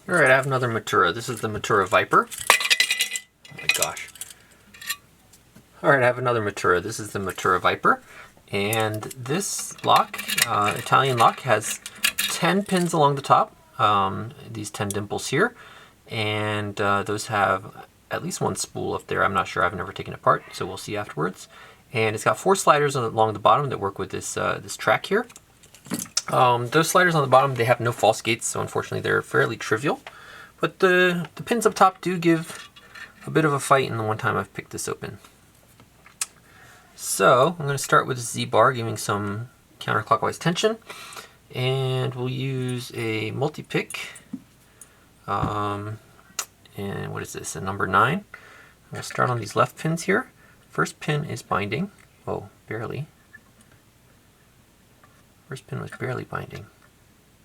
Alright, I have another Mottura. This is the Mottura Viper. Oh my gosh. Alright, I have another Mottura. This is the Mottura Viper. And this lock, Italian lock, has 10 pins along the top. These 10 dimples here. And those have at least one spool up there. I'm not sure. I've never taken it apart, so we'll see afterwards. And it's got 4 sliders along the bottom that work with this, this track here. Those sliders on the bottom, they have no false gates, so unfortunately they're fairly trivial. But the pins up top do give a bit of a fight in the one time I've picked this open. So I'm going to start with a Z-bar, giving some counterclockwise tension. And we'll use a multi-pick. And what is this, a number 9. I'm going to start on these left pins here. First pin is binding. Oh, barely. First pin was barely binding.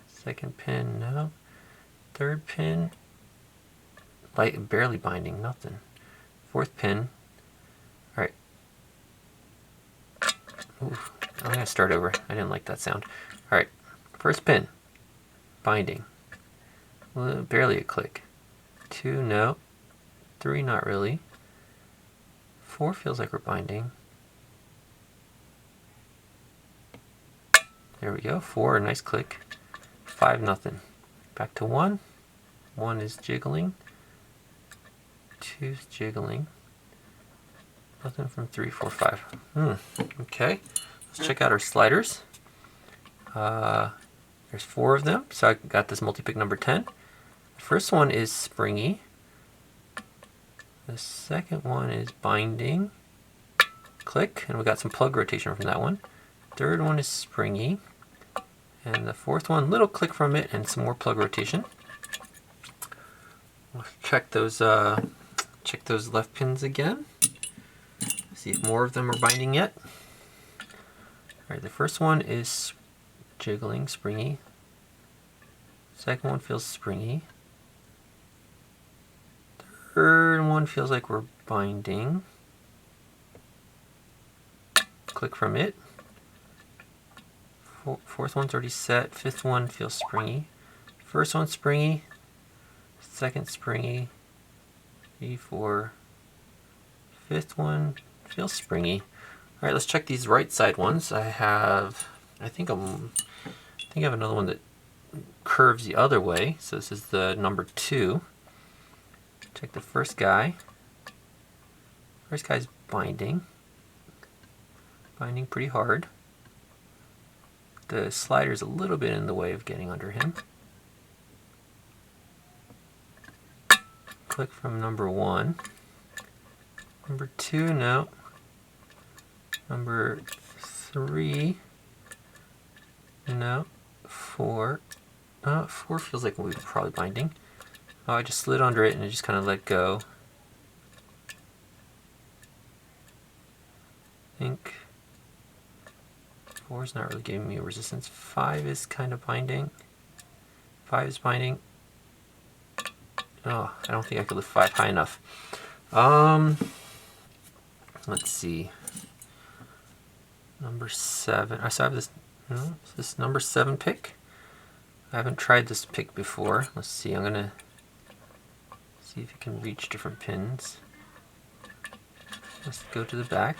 Second pin, no. Third pin, barely binding, nothing. Fourth pin, all right. Ooh, I'm gonna start over. I didn't like that sound. All right, first pin, binding. Well, barely a click. 2, no. 3, not really. 4 feels like we're binding. There we go, 4, a nice click. 5, nothing. Back to 1. 1 is jiggling. 2 is jiggling. Nothing from 3, 4, 5. Okay, let's check out our sliders. There's 4 of them, so I got this multi-pick number 10. The first one is springy. The second one is binding. Click, and we got some plug rotation from that one. Third one is springy. And the fourth one, little click from it and some more plug rotation. We'll check those left pins again. See if more of them are binding yet. Alright, the first one is jiggling, springy. Second one feels springy. Third one feels like we're binding. Click from it. Fourth one's already set. Fifth one feels springy. First one's springy. Second springy. 3, 4. Fifth one feels springy. All right, let's check these right side ones. I think I have another one that curves the other way. So this is the number 2. Check the first guy. First guy's binding. Binding pretty hard. The slider's a little bit in the way of getting under him. Click from number 1. Number 2, no. Number 3, no. 4. 4 feels like we're probably binding. Oh, I just slid under it and it just kind of let go. I think 4 is not really giving me a resistance. 5 is kind of binding. 5 is binding. Oh, I don't think I could lift 5 high enough. Let's see. Number 7. I still have this. No, this number 7 pick. I haven't tried this pick before. Let's see. I'm gonna see if you can reach different pins. Let's go to the back.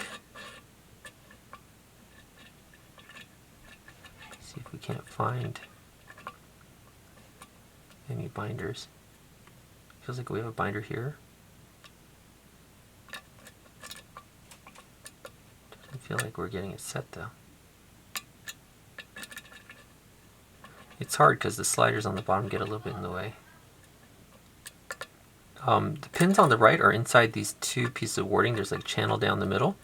See if we can't find any binders. Feels like we have a binder here. Doesn't feel like we're getting it set though. It's hard because the sliders on the bottom get a little bit in the way. The pins on the right are inside these 2 pieces of warding. There's like a channel down the middle.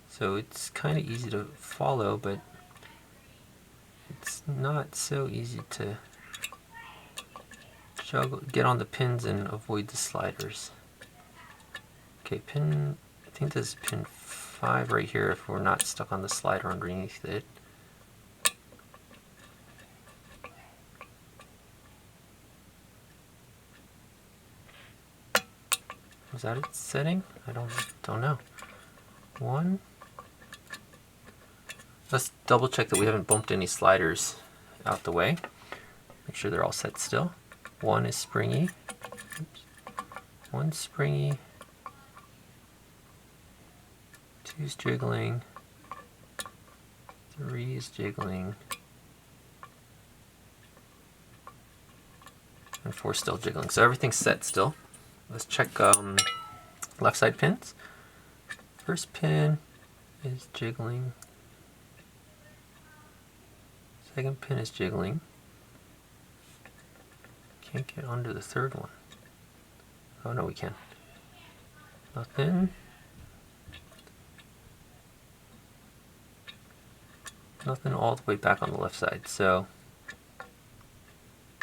So it's kind of easy to follow, but it's not so easy to get on the pins and avoid the sliders. Okay, I think this is pin 5 right here if we're not stuck on the slider underneath it. Was that its setting? I don't know. 1. Let's double check that we haven't bumped any sliders out the way. Make sure they're all set still. One is springy. Oops. One's springy. Two's jiggling. Three is jiggling. And four's still jiggling. So everything's set still. Let's check left side pins. First pin is jiggling. Second pin is jiggling. Can't get onto the third one. Oh no, we can. Nothing. Nothing all the way back on the left side. So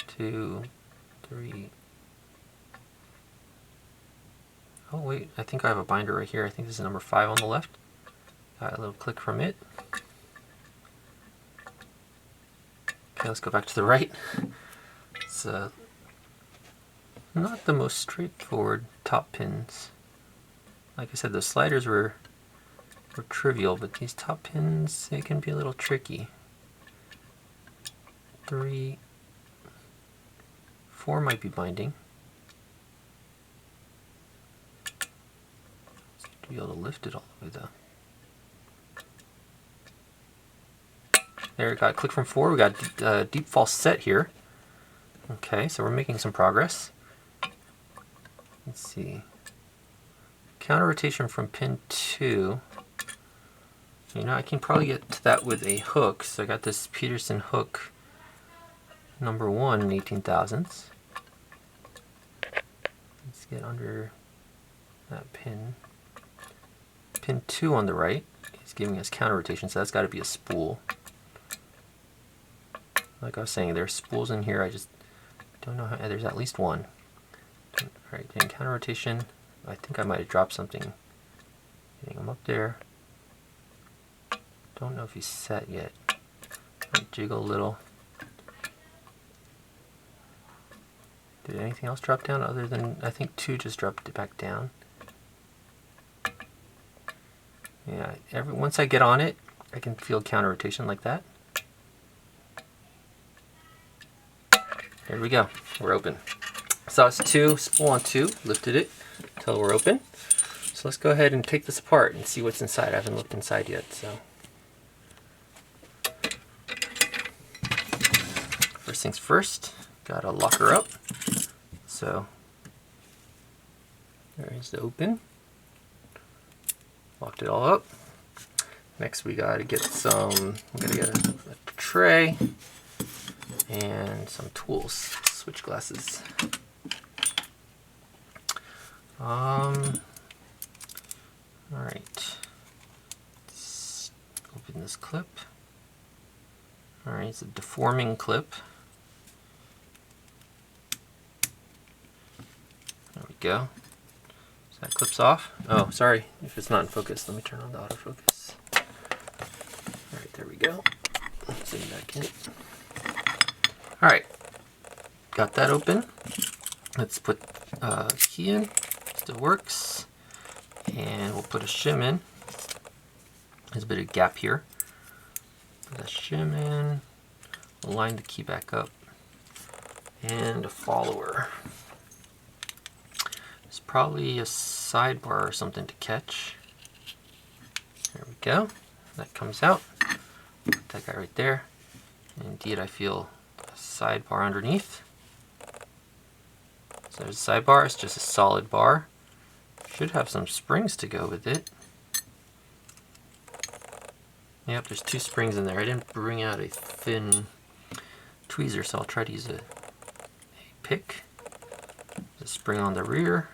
2, 3. Oh wait, I think I have a binder right here. I think this is number 5 on the left. Got a little click from it. Okay, let's go back to the right. It's not the most straightforward top pins. Like I said, the sliders were trivial, but these top pins, they can be a little tricky. 3, 4 might be binding. To be able to lift it all the way though. There we go. Click from 4. We got deep false set here. Okay, so we're making some progress. Let's see. Counter rotation from pin 2. You know, I can probably get to that with a hook. So I got this Peterson hook number 1 in 18 thousandths. Let's get under that pin. Pin 2 on the right is giving us counter rotation, so that's got to be a spool. Like I was saying, there's spools in here. I just don't know how. There's at least one. Alright, getting counter rotation. I think I might have dropped something. Getting him up there. Don't know if he's set yet. Might jiggle a little. Did anything else drop down other than, I think 2 just dropped it back down. Yeah, once I get on it, I can feel counter rotation like that. There we go. We're open. So it's 2, spool on 2, lifted it until we're open. So let's go ahead and take this apart and see what's inside. I haven't looked inside yet, so. First things first, gotta lock her up. So there's the open. Locked it all up. Next we gotta get a tray and some tools, switch glasses. Alright. Let's open this clip. Alright, it's a deforming clip. There we go. So that clips off. Oh, sorry if it's not in focus. Let me turn on the autofocus. Alright, there we go. Zoom back in. Alright, got that open. Let's put key in. Still works. And we'll put a shim in. There's a bit of gap here. Put a shim in. We'll line the key back up. And a follower. There's probably a sidebar or something to catch. There we go. That comes out. Put that guy right there. And indeed, I feel a sidebar underneath. So there's a sidebar. It's just a solid bar. Should have some springs to go with it. Yep, there's 2 springs in there. I didn't bring out a thin tweezer, so I'll try to use a pick. There's a spring on the rear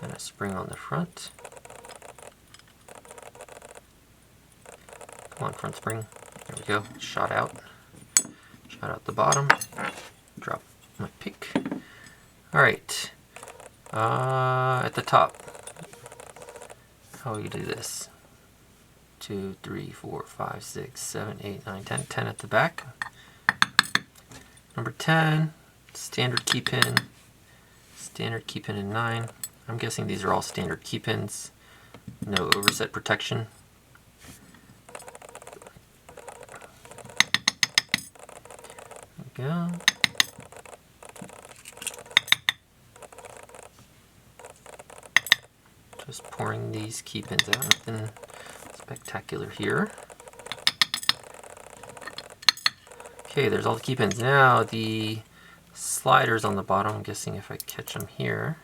and a spring on the front. Come on, front spring. There we go. Shot out. Shot out the bottom. Drop my pick. Alright. At the top. How will you do this? 2, 3, 4, 5, 6, 7, 8, 9, 10. 10 at the back. Number 10, standard key pin. Standard key pin in 9. I'm guessing these are all standard key pins. No overset protection. There we go. Just pouring these key pins out. Nothing spectacular here. Okay, there's all the key pins. Now the sliders on the bottom, I'm guessing if I catch them here.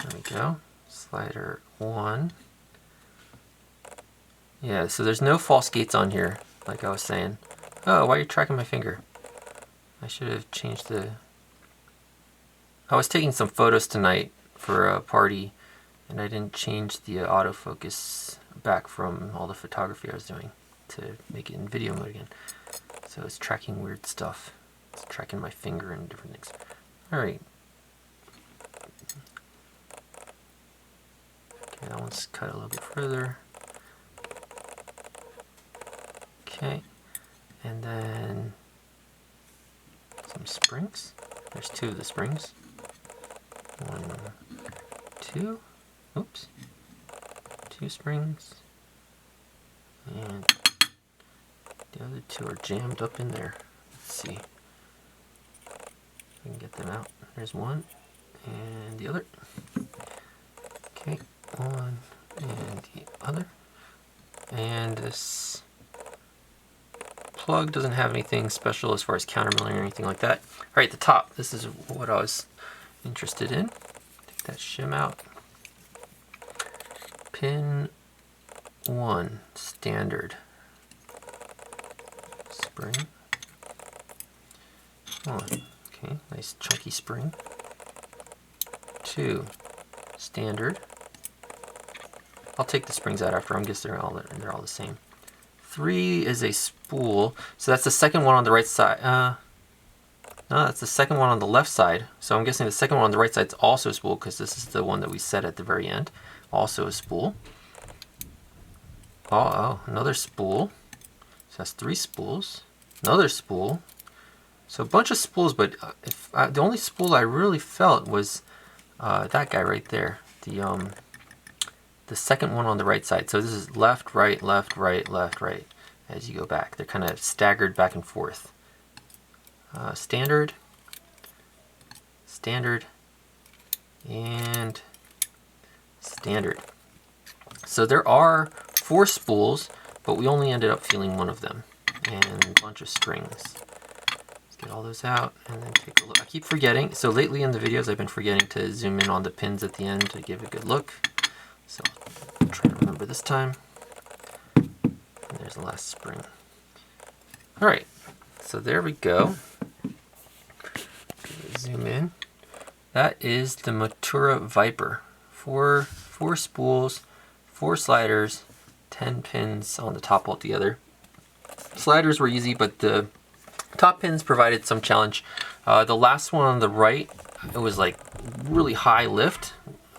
There we go. Slider 1. Yeah, so there's no false gates on here, like I was saying. Oh, why are you tracking my finger? I should have changed the... I was taking some photos tonight for a party, and I didn't change the autofocus back from all the photography I was doing to make it in video mode again. So it's tracking weird stuff. It's tracking my finger and different things. Alright. Okay, that one's cut a little bit further. Okay. And then some springs. There's 2 of the springs. 1, 2. Oops. 2 springs. And the other 2 are jammed up in there. Let's see. I can get them out. There's one and the other. Okay, one and the other. And this plug doesn't have anything special as far as countermilling or anything like that. Alright, the top. This is what I was interested in. Take that shim out. Pin 1, standard. Spring. 1. Okay, nice chunky spring. 2, standard. I'll take the springs out after. I'm guessing they're all the same. 3 is a spool, so that's the second one on the right side. No, that's the second one on the left side. So I'm guessing the second one on the right side is also a spool because this is the one that we set at the very end. Also a spool. Oh, another spool. So that's 3 spools. Another spool. So a bunch of spools, but the only spool I really felt was that guy right there. The second one on the right side. So this is left, right, left, right, left, right as you go back. They're kind of staggered back and forth. Standard, standard, and standard. So there are 4 spools, but we only ended up feeling one of them. And a bunch of strings. Let's get all those out and then take a look. I keep forgetting. So lately in the videos I've been forgetting to zoom in on the pins at the end to give a good look. So I'll try to remember this time. And there's the last spring. Alright, so there we go. Zoom in. That is the Mottura Viper. 4 spools, 4 sliders, 10 pins on the top altogether. Sliders were easy, but the top pins provided some challenge. The last one on the right, it was like really high lift.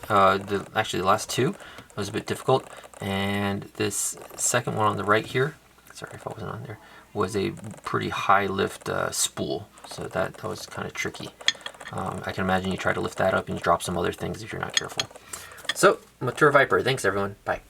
Actually the last 2 was a bit difficult, and this second one on the right here, sorry if I wasn't on there, was a pretty high lift spool, so that was kind of tricky. I can imagine you try to lift that up and you drop some other things if you're not careful. So, Mottura Viper, thanks everyone, bye.